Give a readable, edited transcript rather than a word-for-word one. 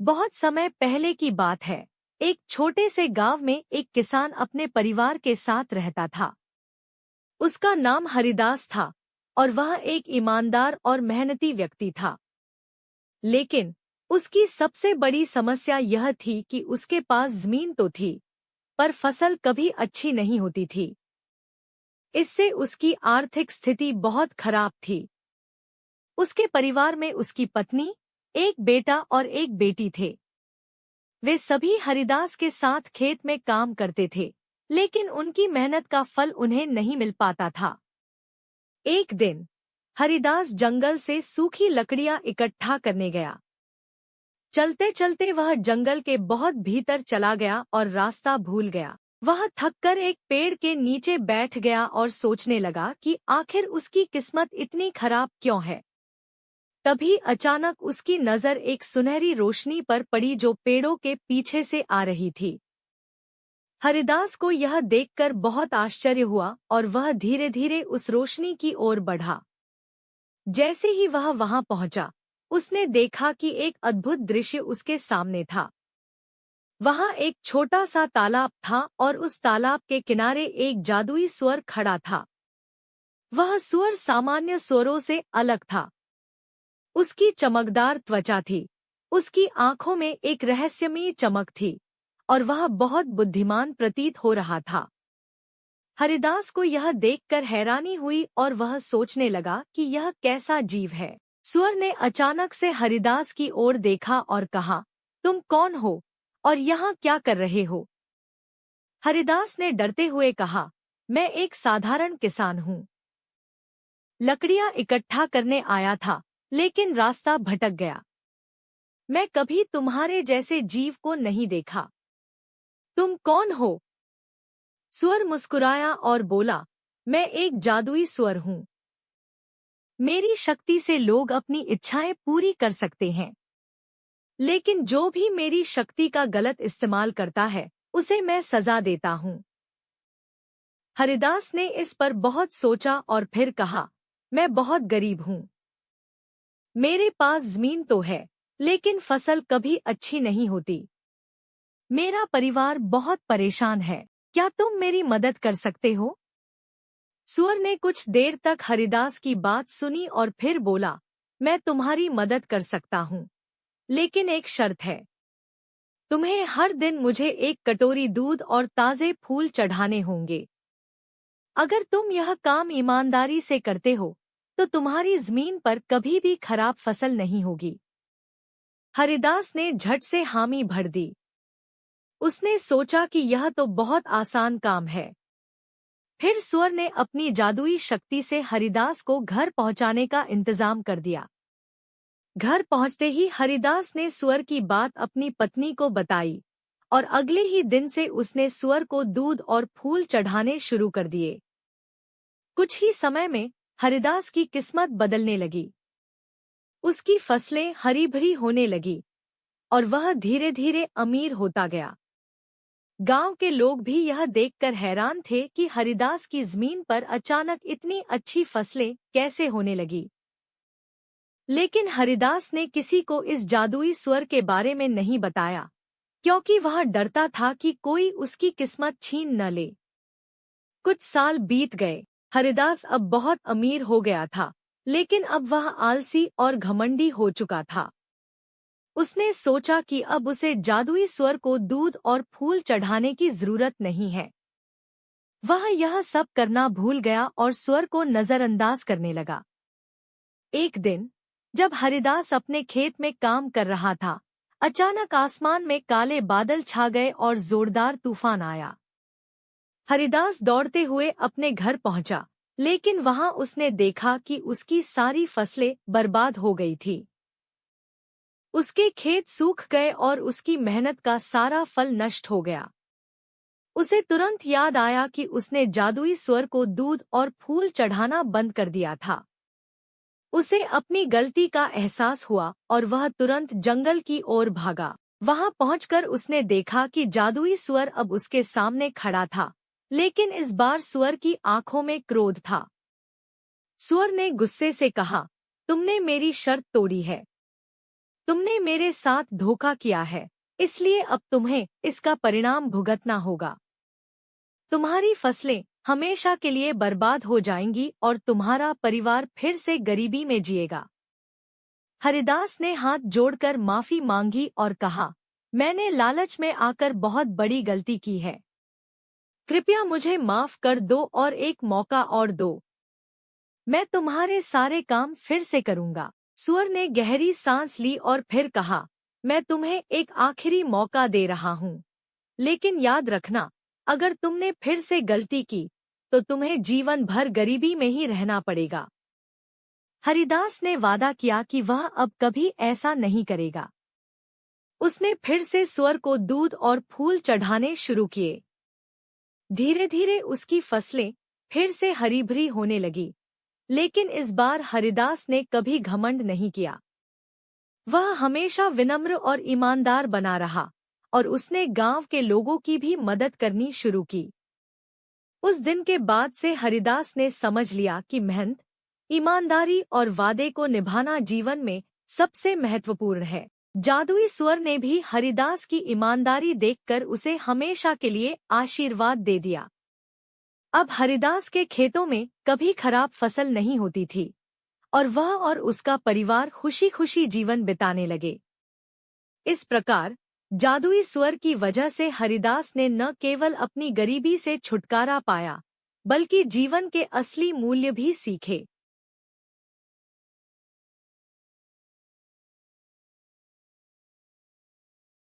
बहुत समय पहले की बात है। एक छोटे से गांव में एक किसान अपने परिवार के साथ रहता था। उसका नाम हरिदास था और वह एक ईमानदार और मेहनती व्यक्ति था। लेकिन उसकी सबसे बड़ी समस्या यह थी कि उसके पास जमीन तो थी, पर फसल कभी अच्छी नहीं होती थी। इससे उसकी आर्थिक स्थिति बहुत खराब थी। उसके परिवार में उसकी पत्नी, एक बेटा और एक बेटी थे। वे सभी हरिदास के साथ खेत में काम करते थे, लेकिन उनकी मेहनत का फल उन्हें नहीं मिल पाता था। एक दिन हरिदास जंगल से सूखी लकड़ियां इकट्ठा करने गया। चलते चलते वह जंगल के बहुत भीतर चला गया और रास्ता भूल गया। वह थककर एक पेड़ के नीचे बैठ गया और सोचने लगा कि आखिर उसकी किस्मत इतनी खराब क्यों है। तभी अचानक उसकी नजर एक सुनहरी रोशनी पर पड़ी जो पेड़ों के पीछे से आ रही थी। हरिदास को यह देखकर बहुत आश्चर्य हुआ और वह धीरे धीरे उस रोशनी की ओर बढ़ा। जैसे ही वह वहां पहुंचा, उसने देखा कि एक अद्भुत दृश्य उसके सामने था। वहां एक छोटा सा तालाब था और उस तालाब के किनारे एक जादुई सूअर खड़ा था। वह सूअर सामान्य सूअरों से अलग था। उसकी चमकदार त्वचा थी, उसकी आंखों में एक रहस्यमयी चमक थी और वह बहुत बुद्धिमान प्रतीत हो रहा था। हरिदास को यह देखकर हैरानी हुई और वह सोचने लगा कि यह कैसा जीव है। सूअर ने अचानक से हरिदास की ओर देखा और कहा, तुम कौन हो और यहाँ क्या कर रहे हो? हरिदास ने डरते हुए कहा, मैं एक साधारण किसान हूँ। लकड़ियाँ इकट्ठा करने आया था, लेकिन रास्ता भटक गया। मैं कभी तुम्हारे जैसे जीव को नहीं देखा। तुम कौन हो? सूअर मुस्कुराया और बोला, मैं एक जादुई सूअर हूँ। मेरी शक्ति से लोग अपनी इच्छाएं पूरी कर सकते हैं, लेकिन जो भी मेरी शक्ति का गलत इस्तेमाल करता है, उसे मैं सजा देता हूँ। हरिदास ने इस पर बहुत सोचा और फिर कहा, मैं बहुत गरीब हूँ। मेरे पास जमीन तो है, लेकिन फसल कभी अच्छी नहीं होती। मेरा परिवार बहुत परेशान है। क्या तुम मेरी मदद कर सकते हो? सूअर ने कुछ देर तक हरिदास की बात सुनी और फिर बोला, मैं तुम्हारी मदद कर सकता हूँ, लेकिन एक शर्त है। तुम्हें हर दिन मुझे एक कटोरी दूध और ताजे फूल चढ़ाने होंगे। अगर तुम यह काम ईमानदारी से करते हो, तो तुम्हारी जमीन पर कभी भी खराब फसल नहीं होगी। हरिदास ने झट से हामी भर दी। उसने सोचा कि यह तो बहुत आसान काम है। फिर सूअर ने अपनी जादुई शक्ति से हरिदास को घर पहुंचाने का इंतजाम कर दिया। घर पहुंचते ही हरिदास ने सूअर की बात अपनी पत्नी को बताई और अगले ही दिन से उसने सूअर को दूध और फूल चढ़ाने शुरू कर दिए। कुछ ही समय में हरिदास की किस्मत बदलने लगी। उसकी फसलें हरी भरी होने लगी और वह धीरे धीरे अमीर होता गया। गांव के लोग भी यह देखकर हैरान थे कि हरिदास की जमीन पर अचानक इतनी अच्छी फसलें कैसे होने लगी। लेकिन हरिदास ने किसी को इस जादुई सूअर के बारे में नहीं बताया, क्योंकि वह डरता था कि कोई उसकी किस्मत छीन न ले। कुछ साल बीत गए। हरिदास अब बहुत अमीर हो गया था, लेकिन अब वह आलसी और घमंडी हो चुका था। उसने सोचा कि अब उसे जादुई सूअर को दूध और फूल चढ़ाने की जरूरत नहीं है। वह यह सब करना भूल गया और सूअर को नजरअंदाज करने लगा। एक दिन जब हरिदास अपने खेत में काम कर रहा था, अचानक आसमान में काले बादल छा गए और जोरदार तूफान आया। हरिदास दौड़ते हुए अपने घर पहुंचा, लेकिन वहां उसने देखा कि उसकी सारी फसलें बर्बाद हो गई थी। उसके खेत सूख गए और उसकी मेहनत का सारा फल नष्ट हो गया। उसे तुरंत याद आया कि उसने जादुई सूअर को दूध और फूल चढ़ाना बंद कर दिया था। उसे अपनी गलती का एहसास हुआ और वह तुरंत जंगल की ओर भागा। वहां पहुंचकर उसने देखा कि जादुई सूअर अब उसके सामने खड़ा था, लेकिन इस बार सूअर की आंखों में क्रोध था। सूअर ने गुस्से से कहा, तुमने मेरी शर्त तोड़ी है। तुमने मेरे साथ धोखा किया है, इसलिए अब तुम्हें इसका परिणाम भुगतना होगा। तुम्हारी फसलें हमेशा के लिए बर्बाद हो जाएंगी और तुम्हारा परिवार फिर से गरीबी में जिएगा। हरिदास ने हाथ जोड़कर माफी मांगी और कहा, मैंने लालच में आकर बहुत बड़ी गलती की है। कृपया मुझे माफ कर दो और एक मौका और दो। मैं तुम्हारे सारे काम फिर से करूंगा। सुअर ने गहरी सांस ली और फिर कहा, मैं तुम्हें एक आखिरी मौका दे रहा हूँ, लेकिन याद रखना, अगर तुमने फिर से गलती की तो तुम्हें जीवन भर गरीबी में ही रहना पड़ेगा। हरिदास ने वादा किया कि वह अब कभी ऐसा नहीं करेगा। उसने फिर से सुअर को दूध और फूल चढ़ाने शुरू किए। धीरे धीरे उसकी फसलें फिर से हरी भरी होने लगी, लेकिन इस बार हरिदास ने कभी घमंड नहीं किया। वह हमेशा विनम्र और ईमानदार बना रहा और उसने गांव के लोगों की भी मदद करनी शुरू की। उस दिन के बाद से हरिदास ने समझ लिया कि मेहनत, ईमानदारी और वादे को निभाना जीवन में सबसे महत्वपूर्ण है। जादुई सुअर ने भी हरिदास की ईमानदारी देखकर उसे हमेशा के लिए आशीर्वाद दे दिया। अब हरिदास के खेतों में कभी खराब फसल नहीं होती थी और वह और उसका परिवार खुशी खुशी जीवन बिताने लगे। इस प्रकार जादुई सुअर की वजह से हरिदास ने न केवल अपनी गरीबी से छुटकारा पाया, बल्कि जीवन के असली मूल्य भी सीखे।